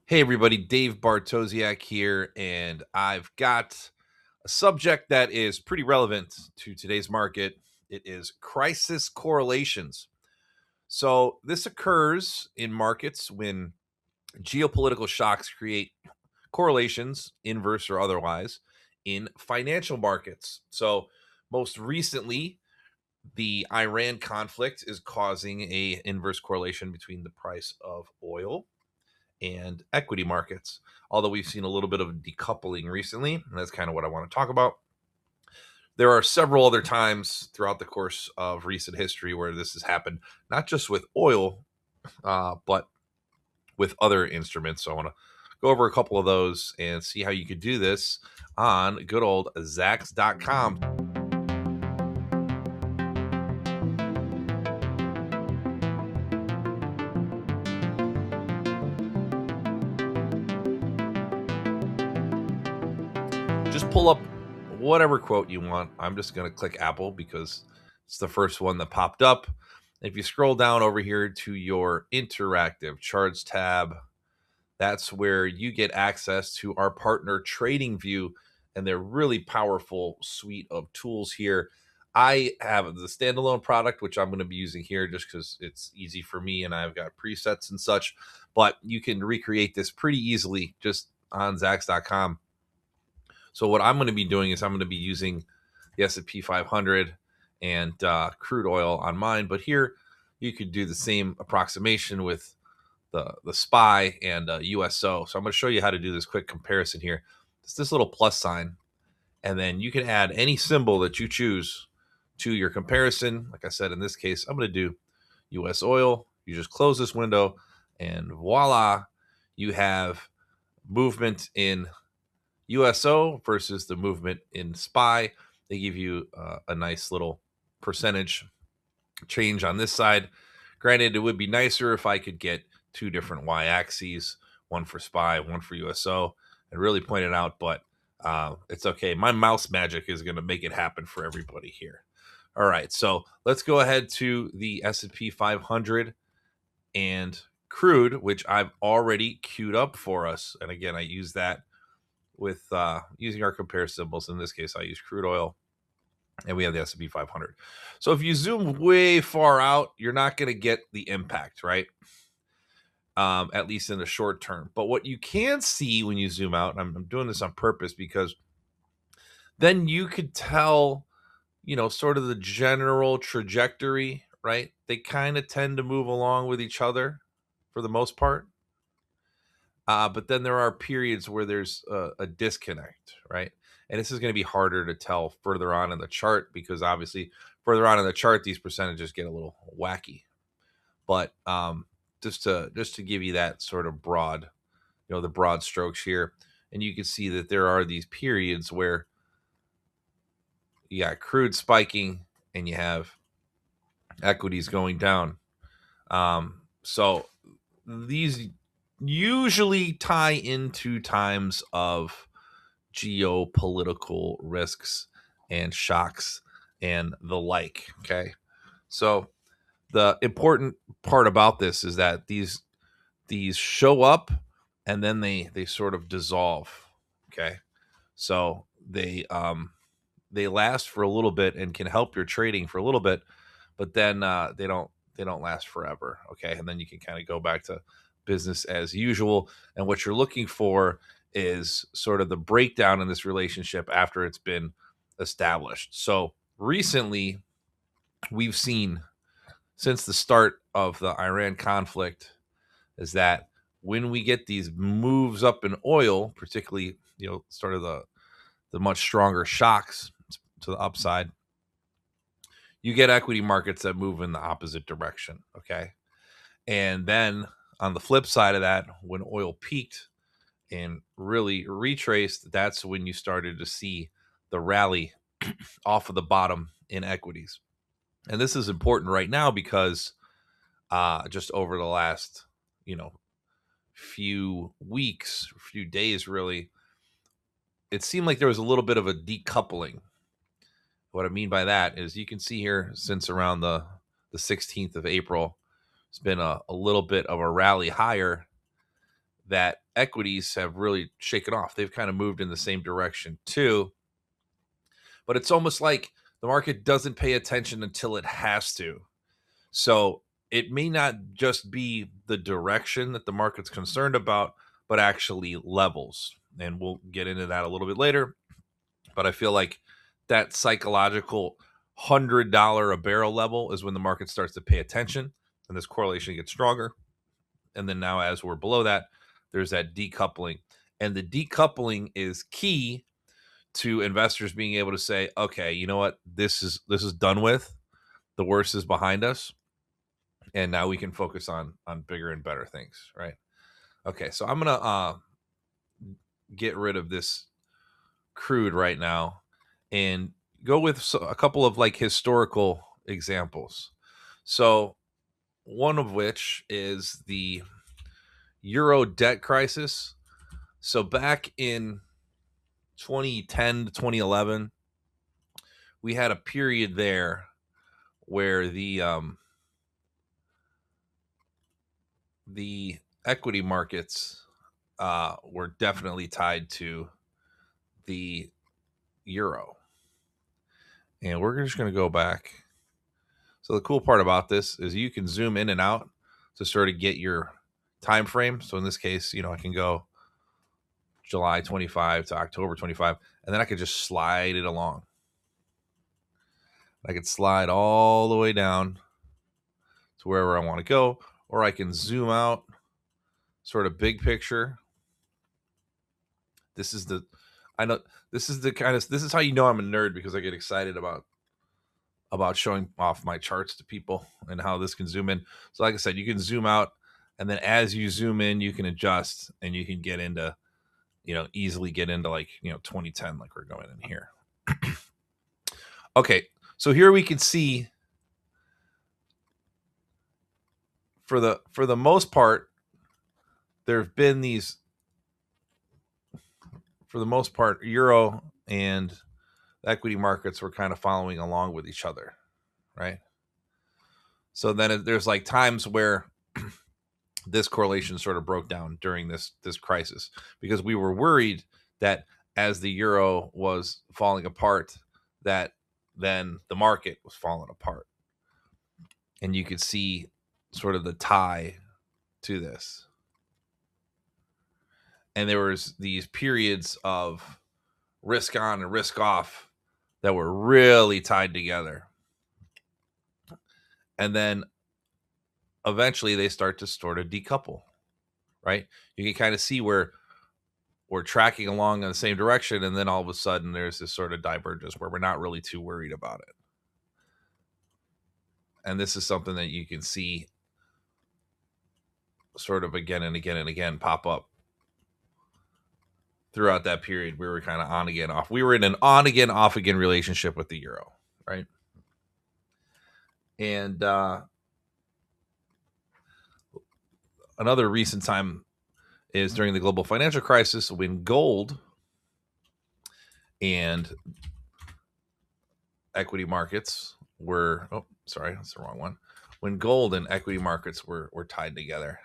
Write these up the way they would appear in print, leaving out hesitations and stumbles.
Hey everybody, Dave Bartosiak here, and I've got a subject that is pretty relevant to today's market. It is crisis correlations. So, this occurs in markets when geopolitical shocks create correlations, inverse or otherwise, in financial markets. So, most recently, the Iran conflict is causing a inverse correlation between the price of oil and equity markets. Although we've seen a little bit of decoupling recently, and that's kind of what I want to talk about. There are several other times throughout the course of recent history where this has happened, not just with oil, but with other instruments. So I want to go over a couple of those and see how you could do this on good old Zacks.com. Just pull up whatever quote you want. I'm just going to click Apple because it's the first one that popped up. If you scroll down over here to your interactive charts tab, that's where you get access to our partner Trading View and their really powerful suite of tools here. I have the standalone product, which I'm going to be using here just because it's easy for me and I've got presets and such. But you can recreate this pretty easily just on Zacks.com. So what I'm going to be doing is I'm going to be using the S&P 500 and crude oil on mine. But here you could do the same approximation with the SPY and USO. So I'm going to show you how to do this quick comparison here. It's this little plus sign, and then you can add any symbol that you choose to your comparison. Like I said, in this case, I'm going to do US oil. You just close this window, and voila, you have movement in USO versus the movement in SPY. They give you a nice little percentage change on this side. Granted, it would be nicer if I could get two different y-axes, one for SPY, one for USO, and really point it out, but it's okay. My mouse magic is going to make it happen for everybody here. All right, so let's go ahead to the S&P 500 and crude, which I've already queued up for us. And again, I use that with using our compare symbols. In this case, I use crude oil, and we have the S&P 500. So if you zoom way far out, you're not going to get the impact, right? At least in the short term. But what you can see when you zoom out, and I'm doing this on purpose because then you could tell, sort of the general trajectory, right? They kind of tend to move along with each other for the most part. But then there are periods where there's a disconnect, right? And this is going to be harder to tell further on in the chart because obviously further on in the chart, these percentages get a little wacky. But just to give you that sort of broad, the broad strokes here, and you can see that there are these periods where you got crude spiking and you have equities going down. So these usually tie into times of geopolitical risks and shocks and the like. Okay. So the important part about this is that these show up and then they sort of dissolve. Okay. So they last for a little bit and can help your trading for a little bit, but then they don't last forever. Okay. And then you can kind of go back to business as usual. And what you're looking for is sort of the breakdown in this relationship after it's been established. So recently, we've seen since the start of the Iran conflict is that when we get these moves up in oil, particularly, sort of the much stronger shocks to the upside, you get equity markets that move in the opposite direction. Okay. And then on the flip side of that, when oil peaked and really retraced, that's when you started to see the rally off of the bottom in equities. And this is important right now because just over the last, few weeks, few days, really, it seemed like there was a little bit of a decoupling. What I mean by that is you can see here since around the 16th of April, it's been a little bit of a rally higher, that equities have really shaken off. They've kind of moved in the same direction too, but it's almost like the market doesn't pay attention until it has to. So it may not just be the direction that the market's concerned about, but actually levels. And we'll get into that a little bit later. But I feel like that psychological $100 a barrel level is when the market starts to pay attention and this correlation gets stronger. And then now, as we're below that, there's that decoupling. And the decoupling is key to investors being able to say, okay, you know what? This is done with. The worst is behind us. And now we can focus on bigger and better things, right? Okay, so I'm gonna get rid of this crude right now and go with a couple of like historical examples. So one of which is the Euro debt crisis. So back in 2010 to 2011, we had a period there where the equity markets were definitely tied to the euro. And we're just going to go back. So the cool part about this is you can zoom in and out to sort of get your time frame. So in this case, I can go July 25 to October 25, and then I could just slide it along. I could slide all the way down to wherever I want to go, or I can zoom out, sort of big picture. This is how you know I'm a nerd, because I get excited about showing off my charts to people and how this can zoom in. So like I said, you can zoom out, and then as you zoom in, you can adjust and you can get into, easily get into like, 2010, like we're going in here. Okay. So here we can see for the most part, there have been these, for the most part, euro and equity markets were kind of following along with each other, right? So then there's like times where this correlation sort of broke down during this crisis, because we were worried that as the euro was falling apart, that then the market was falling apart. And you could see sort of the tie to this. And there was these periods of risk on and risk off that were really tied together. And then eventually they start to sort of decouple, right? You can kind of see where we're tracking along in the same direction, and then all of a sudden there's this sort of divergence where we're not really too worried about it. And this is something that you can see sort of again and again and again pop up throughout that period. We were kind of on again, off. We were in an on again, off again relationship with the euro, right? And another recent time is during the global financial crisis, when gold and equity markets were, oh, sorry, that's the wrong one. When gold and equity markets were tied together.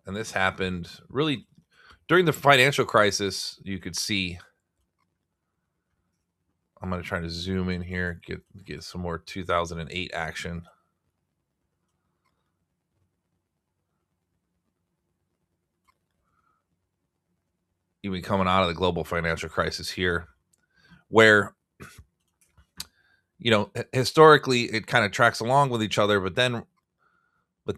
And this happened really during the financial crisis. You could see, I'm going to try to zoom in here, get some more 2008 action. Even coming out of the global financial crisis here, where, historically it kind of tracks along with each other, but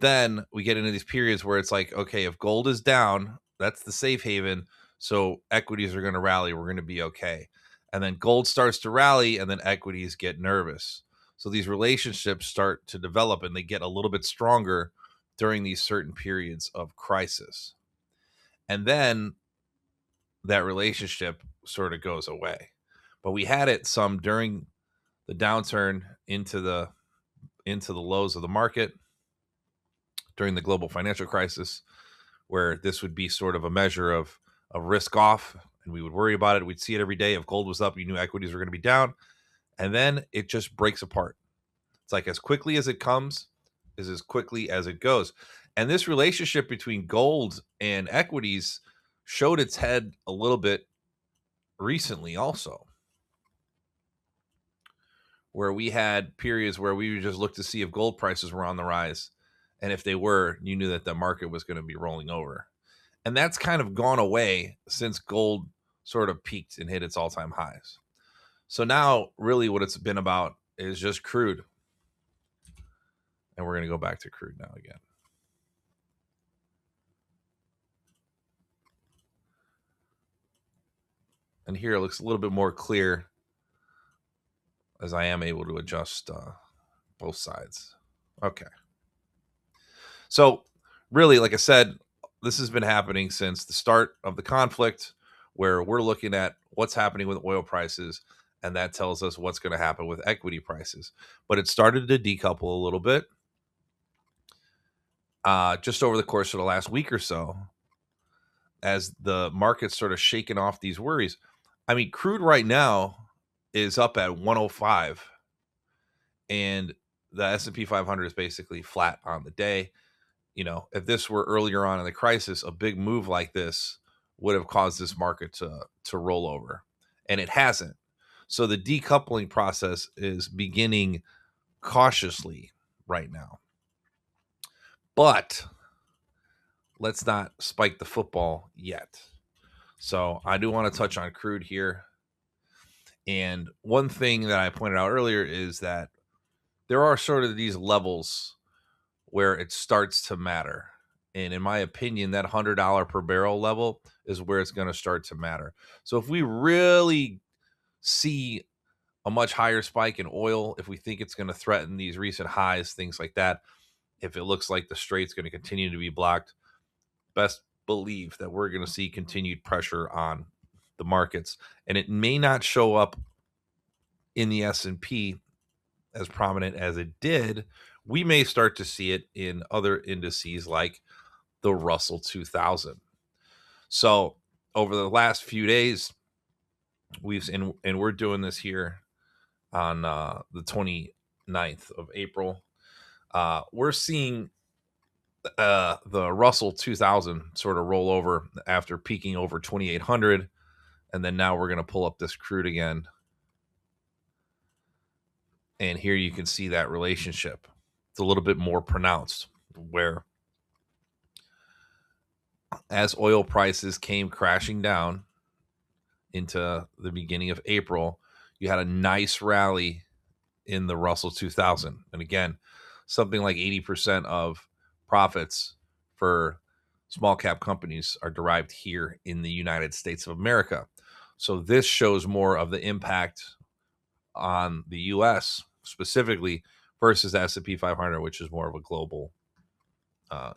then we get into these periods where it's like, okay, if gold is down, that's the safe haven, so equities are going to rally, we're going to be okay. And then gold starts to rally, and then equities get nervous. So these relationships start to develop, and they get a little bit stronger during these certain periods of crisis. And then that relationship sort of goes away. But we had it some during the downturn into the lows of the market during the global financial crisis, where this would be sort of a measure of risk off, and we would worry about it. We'd see it every day. If gold was up, you knew equities were going to be down, and then it just breaks apart. It's like as quickly as it comes, is as quickly as it goes. And this relationship between gold and equities showed its head a little bit recently also, where we had periods where we would just look to see if gold prices were on the rise. And if they were, you knew that the market was going to be rolling over. And that's kind of gone away since gold sort of peaked and hit its all-time highs. So now really what it's been about is just crude. And we're going to go back to crude now again. And here it looks a little bit more clear as I am able to adjust both sides. Okay. So really, like I said, this has been happening since the start of the conflict, where we're looking at what's happening with oil prices, and that tells us what's going to happen with equity prices. But it started to decouple a little bit just over the course of the last week or so, as the market's sort of shaking off these worries. I mean, crude right now is up at 105, and the S&P 500 is basically flat on the day. You know, if this were earlier on in the crisis, a big move like this would have caused this market to roll over, and it hasn't. So the decoupling process is beginning cautiously right now. But let's not spike the football yet. So I do want to touch on crude here. And one thing that I pointed out earlier is that there are sort of these levels where it starts to matter. And in my opinion, that $100 per barrel level is where it's going to start to matter. So if we really see a much higher spike in oil, if we think it's going to threaten these recent highs, things like that, if it looks like the strait's going to continue to be blocked, best believe that we're going to see continued pressure on the markets. And it may not show up in the S&P as prominent as it did. We may start to see it in other indices like the Russell 2000. So over the last few days, and we're doing this here on the 29th of April. We're seeing the Russell 2000 sort of roll over after peaking over 2,800. And then now we're going to pull up this crude again. And here you can see that relationship. It's a little bit more pronounced, where as oil prices came crashing down into the beginning of April, you had a nice rally in the Russell 2000. And again, something like 80% of profits for small cap companies are derived here in the United States of America. So this shows more of the impact on the US specifically versus the S&P 500, which is more of a global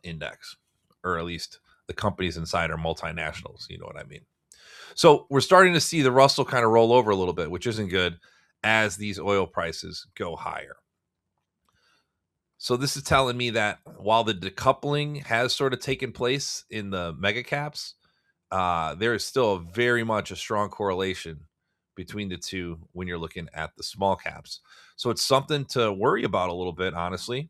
index, or at least the companies inside are multinationals. You know what I mean? So we're starting to see the Russell kind of roll over a little bit, which isn't good as these oil prices go higher. So this is telling me that while the decoupling has sort of taken place in the mega caps, there is still very much a strong correlation between the two when you're looking at the small caps. So it's something to worry about a little bit, honestly,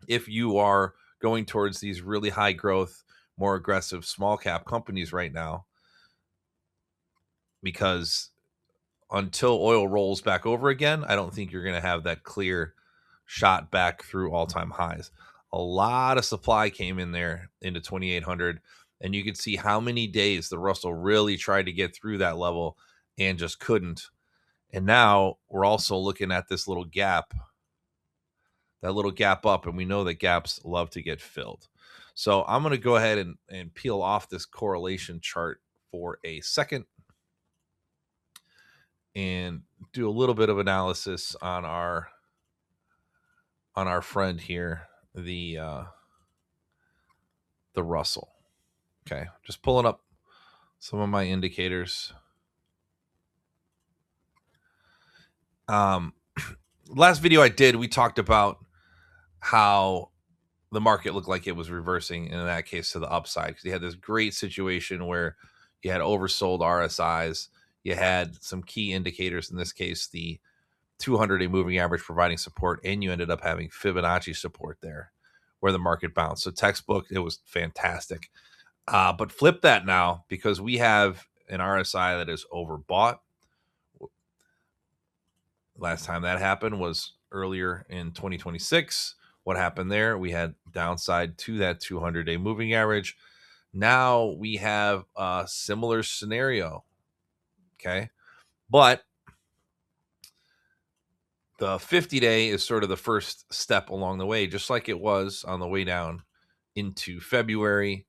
if you are going towards these really high growth, more aggressive small cap companies right now, because until oil rolls back over again, I don't think you're going to have that clear shot back through all-time highs. A lot of supply came in there into 2,800, and you could see how many days the Russell really tried to get through that level and just couldn't. And now we're also looking at this little gap, that little gap up, and we know that gaps love to get filled. So I'm going to go ahead and peel off this correlation chart for a second and do a little bit of analysis on our friend here, the Russell. Okay, just pulling up some of my indicators. Last video I did, we talked about how the market looked like it was reversing, in that case to the upside, because you had this great situation where you had oversold RSIs, you had some key indicators, in this case the 200-day moving average providing support, and you ended up having Fibonacci support there where the market bounced. So textbook, it was fantastic. But flip that now, because we have an RSI that is overbought. Last time that happened was earlier in 2026. What happened there? We had downside to that 200-day moving average. Now we have a similar scenario. Okay. But the 50-day is sort of the first step along the way, just like it was on the way down into February.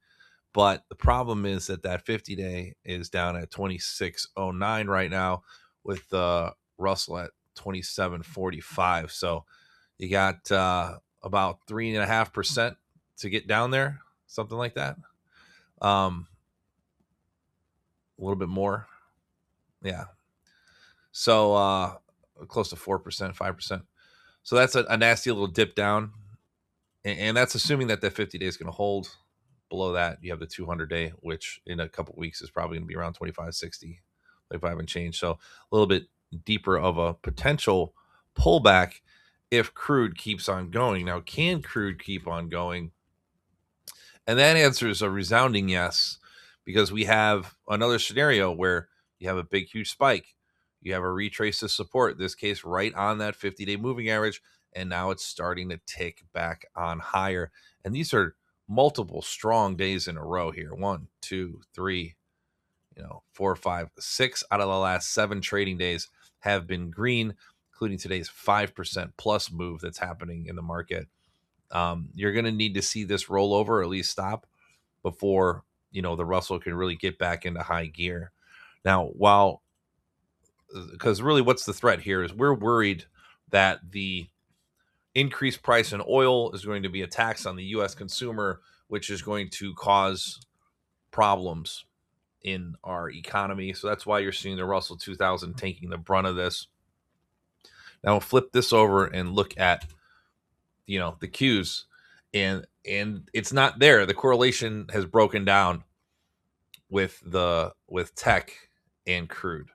But the problem is that 50-day is down at 2609 right now, with the Russell at 2745. So you got about 3.5% to get down there, something like that. A little bit more. Yeah. So close to 4%, 5%. So that's a nasty little dip down. And that's assuming that 50-day is going to hold. Below that, you have the 200-day, which in a couple weeks is probably going to be around 25.60, 25 and change. So a little bit deeper of a potential pullback if crude keeps on going. Now, can crude keep on going? And that answer is a resounding yes, because we have another scenario where you have a big, huge spike. You have a retrace of support, in this case, right on that 50-day moving average. And now it's starting to tick back on higher. And these are multiple strong days in a row here. 1, 2, 3, 4, 5, 6 out of the last 7 trading days have been green, including today's 5% plus move that's happening in the market. You're going to need to see this roll over, or at least stop, before the Russell can really get back into high gear. Now, because really what's the threat here is we're worried that the increased price in oil is going to be a tax on the U.S. consumer, which is going to cause problems in our economy. So that's why you're seeing the Russell 2000 taking the brunt of this. Now we'll flip this over and look at the Qs, and it's not there. The correlation has broken down with tech and crude.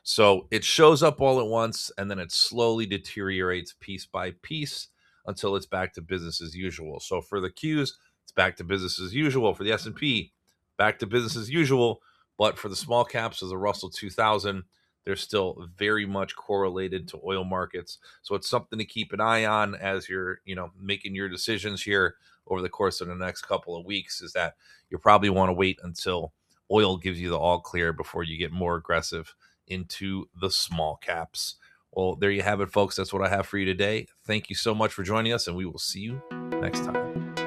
So it shows up all at once, and then it slowly deteriorates piece by piece until it's back to business as usual. So for the Qs, it's back to business as usual. For the S&P, back to business as usual. But for the small caps of the Russell 2000, they're still very much correlated to oil markets. So it's something to keep an eye on as you're, making your decisions here over the course of the next couple of weeks, is that you probably want to wait until oil gives you the all clear before you get more aggressive into the small caps. Well, there you have it, folks. That's what I have for you today. Thank you so much for joining us, and we will see you next time.